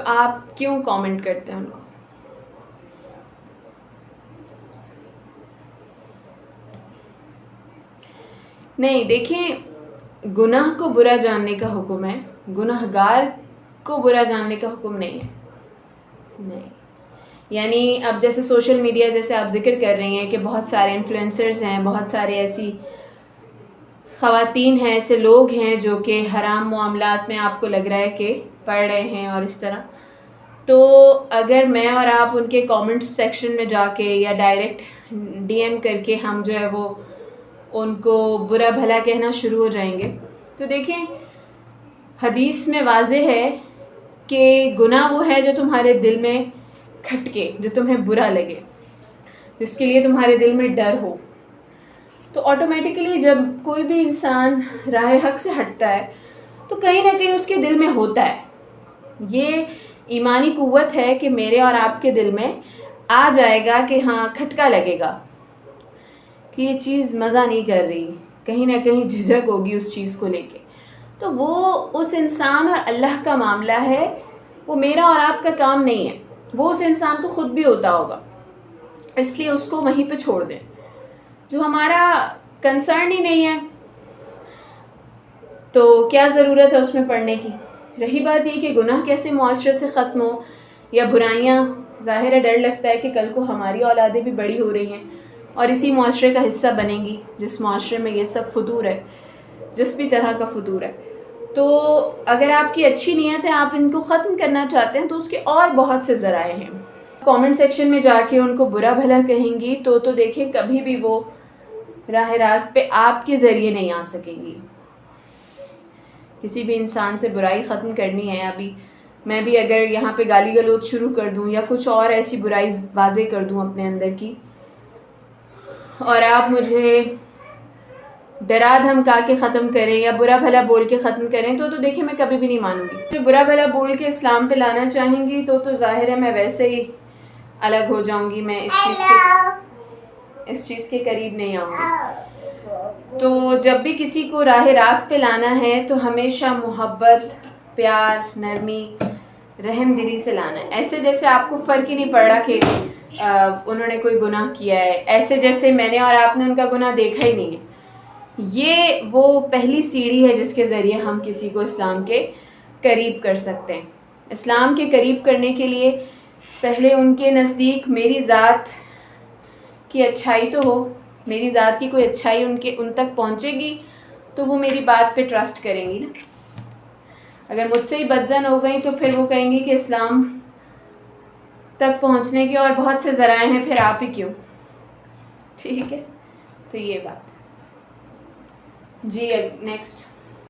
تو آپ کیوں کامنٹ کرتے ہیں ان کو؟ نہیں دیکھیں، گناہ کو برا جاننے کا حکم ہے، گناہ گار کو برا جاننے کا حکم نہیں ہے. نہیں، یعنی اب جیسے سوشل میڈیا جیسے آپ ذکر کر رہی ہیں کہ بہت سارے انفلوئنسرز ہیں، بہت سارے ایسی خواتین ہیں، ایسے لوگ ہیں جو کہ حرام معاملات میں آپ کو لگ رہا ہے کہ پڑھ رہے ہیں اور اس طرح. تو اگر میں اور آپ ان کے کامنٹ سیکشن میں جا کے یا ڈائریکٹ ڈی ایم کر کے ہم جو ہے وہ ان کو برا بھلا کہنا شروع ہو جائیں گے، تو دیکھیں حدیث میں واضح ہے کہ گناہ وہ ہے جو تمہارے دل میں کھٹکے، جو تمہیں برا لگے، جس کے لیے تمہارے دل میں ڈر ہو. تو آٹومیٹیکلی جب کوئی بھی انسان راہ حق سے ہٹتا ہے تو کہیں نہ کہیں اس کے دل میں ہوتا ہے. یہ ایمانی قوت ہے کہ میرے اور آپ کے دل میں آ جائے گا کہ ہاں کھٹکا لگے گا کہ یہ چیز مزہ نہیں کر رہی، کہیں نہ کہیں جھجک ہوگی اس چیز کو لے کے. تو وہ اس انسان اور اللہ کا معاملہ ہے، وہ میرا اور آپ کا کام نہیں ہے. وہ اس انسان کو خود بھی ہوتا ہوگا، اس لیے اس کو وہیں پہ چھوڑ دیں. جو ہمارا کنسرن ہی نہیں ہے تو کیا ضرورت ہے اس میں پڑھنے کی. رہی بات یہ کہ گناہ کیسے معاشرے سے ختم ہو یا برائیاں، ظاہر ہے ڈر لگتا ہے کہ کل کو ہماری اولادیں بھی بڑی ہو رہی ہیں اور اسی معاشرے کا حصہ بنیں گی جس معاشرے میں یہ سب فطور ہے، جس بھی طرح کا فطور ہے. تو اگر آپ کی اچھی نیت ہے، آپ ان کو ختم کرنا چاہتے ہیں، تو اس کے اور بہت سے ذرائع ہیں. کامنٹ سیکشن میں جا کے ان کو برا بھلا کہیں گی تو دیکھیں کبھی بھی وہ راہ راست پہ آپ کے ذریعے نہیں آ سکیں گی. کسی بھی انسان سے برائی ختم کرنی ہے، ابھی میں بھی اگر یہاں پہ گالی گلوچ شروع کر دوں یا کچھ اور ایسی برائی واضح کر دوں اپنے اندر کی، اور آپ مجھے ڈرا دھمکا کے ختم کریں یا برا بھلا بول کے ختم کریں تو دیکھیں میں کبھی بھی نہیں مانوں گی. جو برا بھلا بول کے اسلام پہ لانا چاہیں گی تو ظاہر ہے میں ویسے ہی الگ ہو جاؤں گی، میں اس چیز کے قریب نہیں آؤں گی. تو جب بھی کسی کو راہ راست پہ لانا ہے تو ہمیشہ محبت، پیار، نرمی، رحم دلی سے لانا ہے. ایسے جیسے آپ کو فرق ہی نہیں پڑ رہا کہ انہوں نے کوئی گناہ کیا ہے، ایسے جیسے میں نے اور آپ نے ان کا گناہ دیکھا ہی نہیں ہے. یہ وہ پہلی سیڑھی ہے جس کے ذریعے ہم کسی کو اسلام کے قریب کر سکتے ہیں. اسلام کے قریب کرنے کے لیے پہلے ان کے نزدیک میری ذات کی اچھائی تو ہو، میری ذات کی کوئی اچھائی ان تک پہنچے گی تو وہ میری بات پہ ٹرسٹ کریں گی نا. اگر مجھ سے ہی بدزن ہو گئی تو پھر وہ کہیں گی کہ اسلام تک پہنچنے کے اور بہت سے ذرائع ہیں، پھر آپ ہی کیوں. ٹھیک ہے، تو یہ بات. جی نیکسٹ.